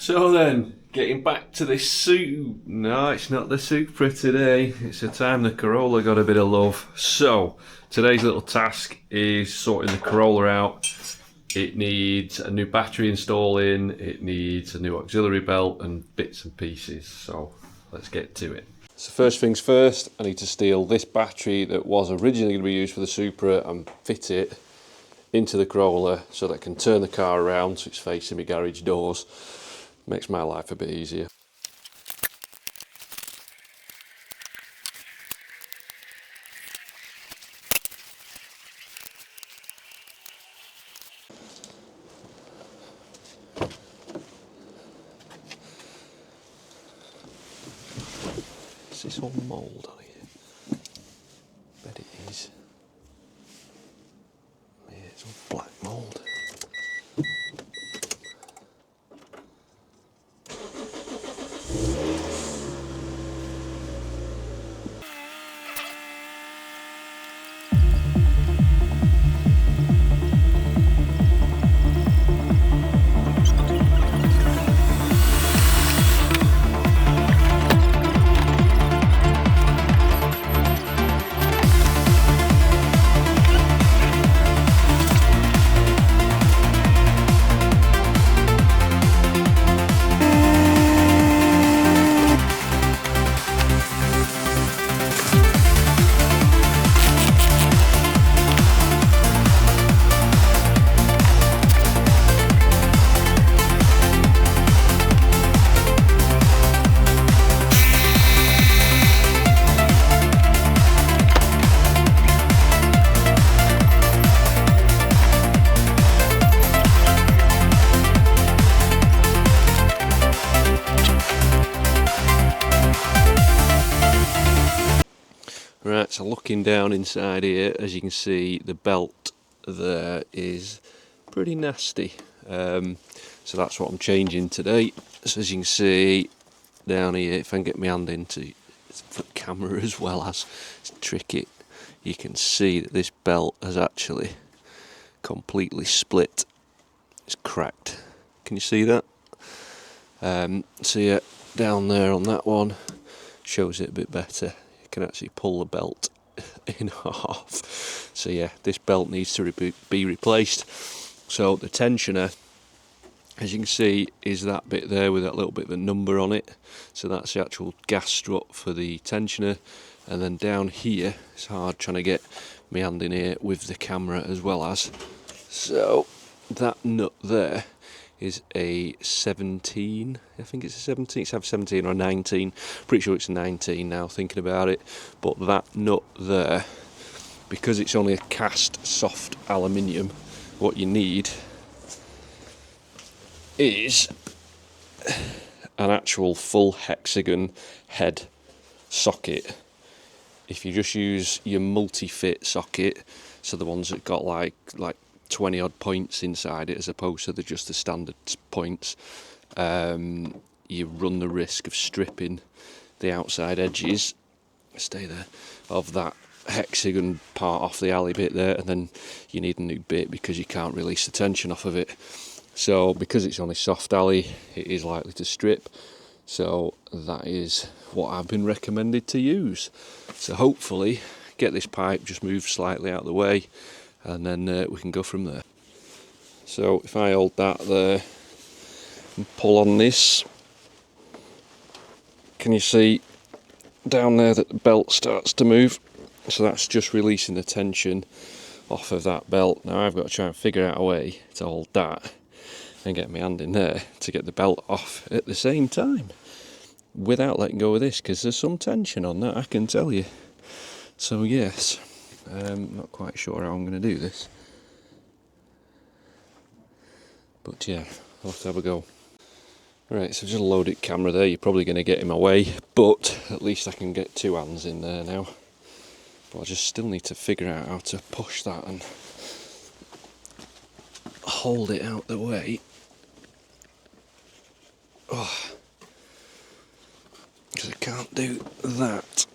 So then, getting back to this no, it's not the Supra today. It's the time the Corolla got a bit of love. So, today's little task is sorting the Corolla out. It needs a new battery installing, it needs a new auxiliary belt and bits and pieces. So, let's get to it. So first things first, I need to steal this battery that was originally going to be used for the Supra and fit it into the Corolla so that I can turn the car around so it's facing my garage doors. Makes my life a bit easier. Is this all mould on here? Bet it is. Yeah, it's all black mould. Right, so looking down inside here, as you can see, the belt there is pretty nasty. So that's what I'm changing today. So as you can see down here, if I can get my hand into the camera as well as trick it, you can see that this belt has actually completely split. It's cracked. Can you see that? So yeah, down there on that one shows it a bit better. Can actually pull the belt in half. So yeah, this belt needs to be replaced. So the tensioner, as you can see, is that bit there with that little bit of a number on it. So that's the actual gas strut for the tensioner. And then down here, it's hard trying to get my hand in here with the camera as well as. So that nut there is a 17, I think it's a 17, it's either 17 or a 19, pretty sure it's a 19 now thinking about it, but that nut there, because it's only a cast soft aluminium, what you need is an actual full hexagon head socket. If you just use your multi-fit socket, so the ones that got like 20 odd points inside it as opposed to just the standard points, you run the risk of stripping the outside edges, stay there, of that hexagon part off the alley bit there, and then you need a new bit because you can't release the tension off of it. So because it's only soft alley, it is likely to strip, so that is what I've been recommended to use. So hopefully get this pipe just moved slightly out of the way, and then we can go from there. So if I hold that there and pull on this, can you see down there that the belt starts to move? So that's just releasing the tension off of that belt. Now I've got to try and figure out a way to hold that and get my hand in there to get the belt off at the same time without letting go of this, because there's some tension on that, I can tell you. So yes, not quite sure how I'm going to do this, but yeah, I'll have to have a go. Right, so just a loaded camera there, you're probably going to get in my way, but at least I can get two hands in there now. But I just still need to figure out how to push that and hold it out the way. Because I can't do that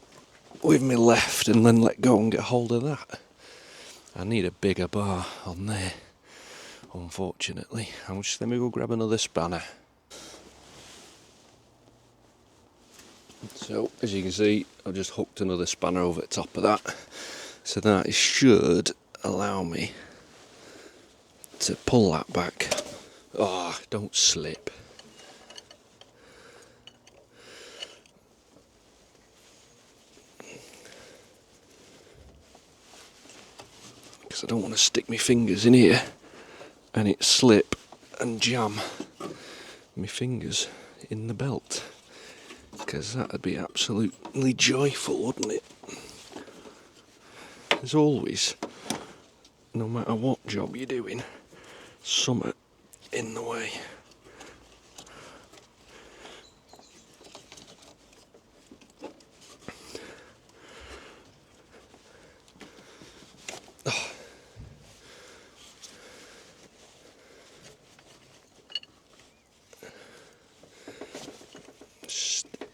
with my left and then let go and get hold of that. I need a bigger bar on there, unfortunately. Let me go grab another spanner. So as you can see, I've just hooked another spanner over the top of that, so that should allow me to pull that back. Oh, don't slip. Because I don't want to stick my fingers in here and it slip and jam my fingers in the belt, because that would be absolutely joyful, wouldn't it? There's always, no matter what job you're doing, something in the way. Oh.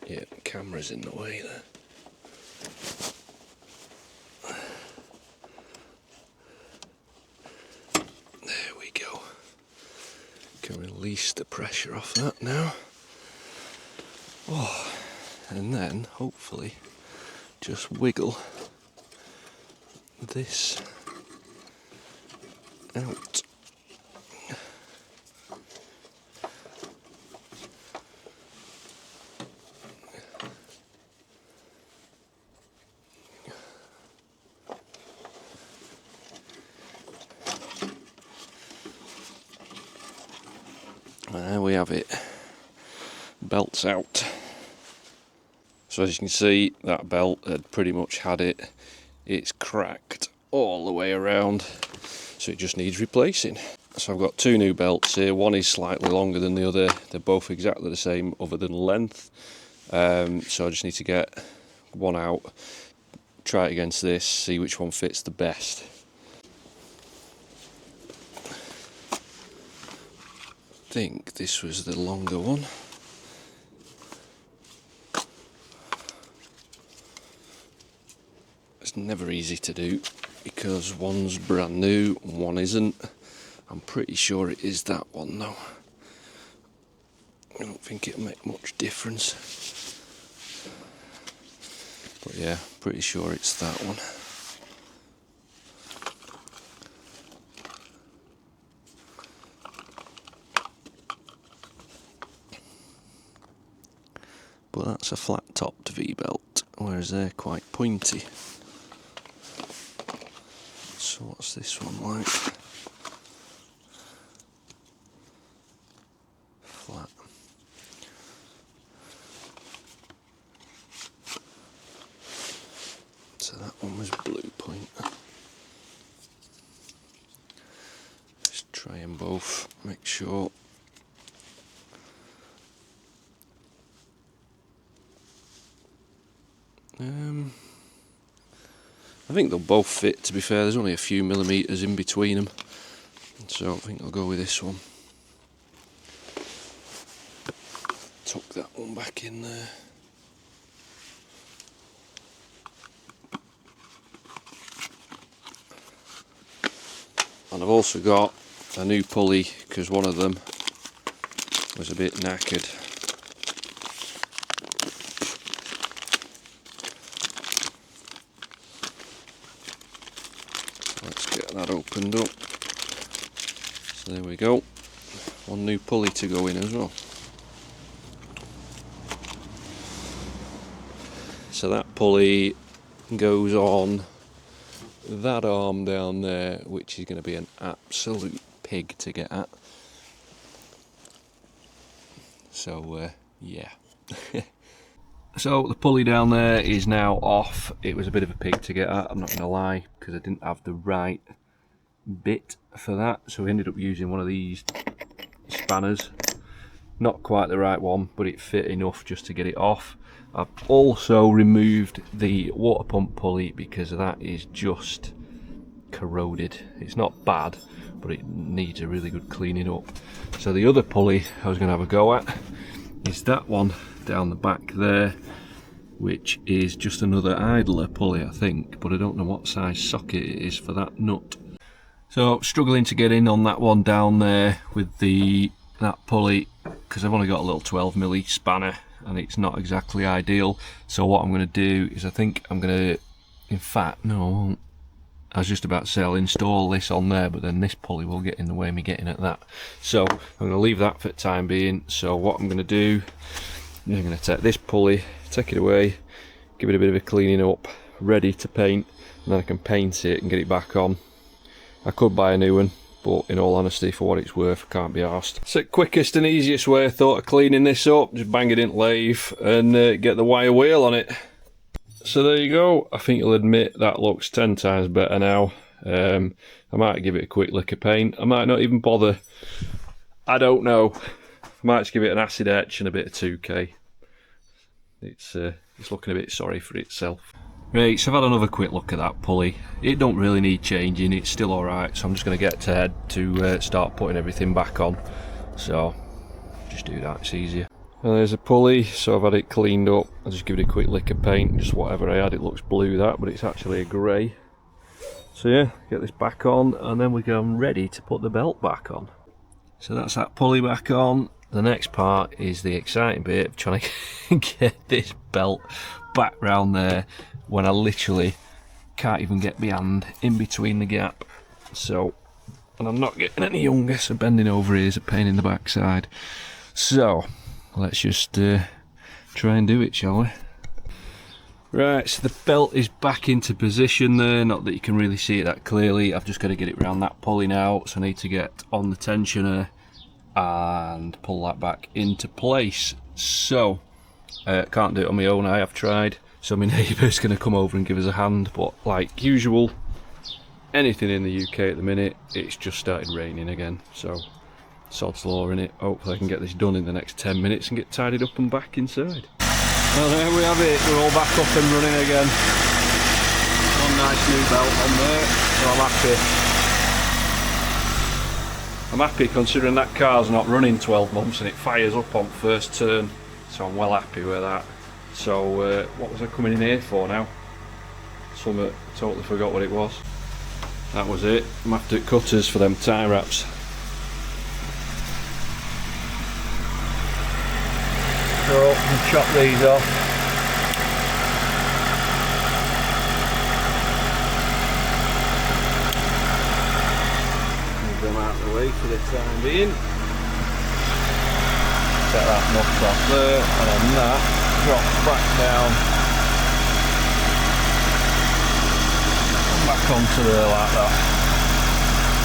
Yeah, the camera's in the way there. There we go. Can release the pressure off that now. Oh, and then hopefully just wiggle this out. There we have it. Belt's out. So as you can see, that belt had pretty much had it. It's cracked all the way around, so it just needs replacing. So I've got two new belts here. One is slightly longer than the other. They're both exactly the same other than length. So I just need to get one out, try it against this, see which one fits the best. I think this was the longer one. It's never easy to do because one's brand new, one isn't. I'm pretty sure it is that one though. I don't think it'll make much difference. But yeah, pretty sure it's that one. But that's a flat-topped V-belt, whereas they're quite pointy. So what's this one like? Flat. So that one was blue point. Just try them both, make sure. I think they'll both fit, to be fair. There's only a few millimetres in between them, so I think I'll go with this one. Tuck that one back in there. And I've also got a new pulley because one of them was a bit knackered. Let's get that opened up. So there we go. One new pulley to go in as well. So that pulley goes on that arm down there, which is going to be an absolute pig to get at. So yeah. So the pulley down there is now off. It was a bit of a pig to get at, I'm not going to lie, because I didn't have the right bit for that. So we ended up using one of these spanners. Not quite the right one, but it fit enough just to get it off. I've also removed the water pump pulley because that is just corroded. It's not bad, but it needs a really good cleaning up. So the other pulley I was going to have a go at is that one down the back there, which is just another idler pulley, I think, but I don't know what size socket it is for that nut. So struggling to get in on that one down there with that pulley, because I've only got a little 12mm spanner and it's not exactly ideal. So what I'm going to do is I think I'm going to, in fact, no I won't. I was just about to say I'll install this on there, but then this pulley will get in the way of me getting at that. So I'm going to leave that for the time being. So what I'm going to do is I'm going to take this pulley, take it away, give it a bit of a cleaning up, ready to paint, and then I can paint it and get it back on. I could buy a new one, but in all honesty, for what it's worth, I can't be arsed. It's the quickest and easiest way I thought of cleaning this up. Just bang it in lathe and get the wire wheel on it. So there you go. I think you'll admit that looks 10 times better now. I might give it a quick lick of paint. I might not even bother. I don't know. I might just give it an acid etch and a bit of 2K. It's looking a bit sorry for itself. Right, so I've had another quick look at that pulley. It don't really need changing, it's still alright, so I'm just going to get to head to start putting everything back on. So, just do that, it's easier. And there's a pulley, so I've had it cleaned up. I'll just give it a quick lick of paint, just whatever I had. It looks blue that, but it's actually a grey. So yeah, get this back on, and then we're going ready to put the belt back on. So that's that pulley back on. The next part is the exciting bit of trying to get this belt back round there when I literally can't even get my hand in between the gap. So, and I'm not getting any younger, so bending over here is a pain in the backside. So, let's just try and do it, shall we? Right, so the belt is back into position there, not that you can really see it that clearly. I've just got to get it around that pulley now, so I need to get on the tensioner and pull that back into place. So, can't do it on my own, I have tried. So my neighbour's going to come over and give us a hand, but like usual, anything in the UK at the minute, it's just started raining again, so sod's law in it. Hopefully I can get this done in the next 10 minutes and get tidied up and back inside. Well, there we have it, we're all back up and running again. One nice new belt on there, so I'm happy. I'm happy considering that car's not running 12 months and it fires up on first turn, so I'm well happy with that. So what was I coming in here for now? Something, totally forgot what it was. That was it. I'm after cutters for them tie wraps. So we'll chop these off. Move them out of the way for the time being. Set that nut off there, and then that drops back down and back onto there like that.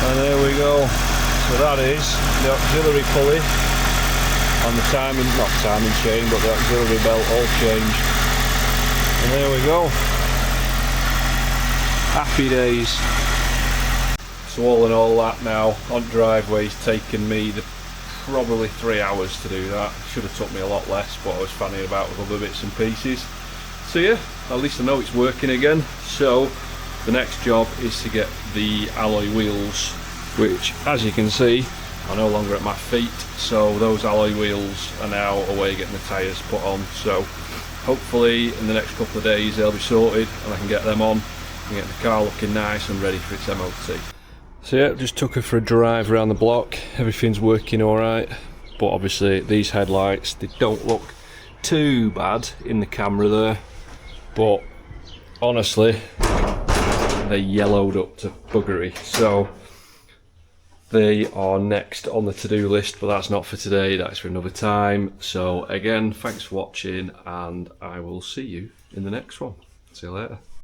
And there we go. So that is the auxiliary pulley on the timing, not timing chain, but the auxiliary belt all changed. And there we go. Happy days. So all in all, that now on driveway's taken me probably 3 hours to do that. Should have took me a lot less, but I was fanning about with other bits and pieces. So yeah, at least I know it's working again. So the next job is to get the alloy wheels, which as you can see are no longer at my feet, so those alloy wheels are now away getting the tyres put on. So hopefully in the next couple of days they'll be sorted and I can get them on and get the car looking nice and ready for its MOT. So yeah, just took her for a drive around the block. Everything's working alright, but obviously these headlights, they don't look too bad in the camera there, but honestly they're yellowed up to buggery, so they are next on the to-do list, but that's not for today, that's for another time. So again, thanks for watching and I will see you in the next one. See you later.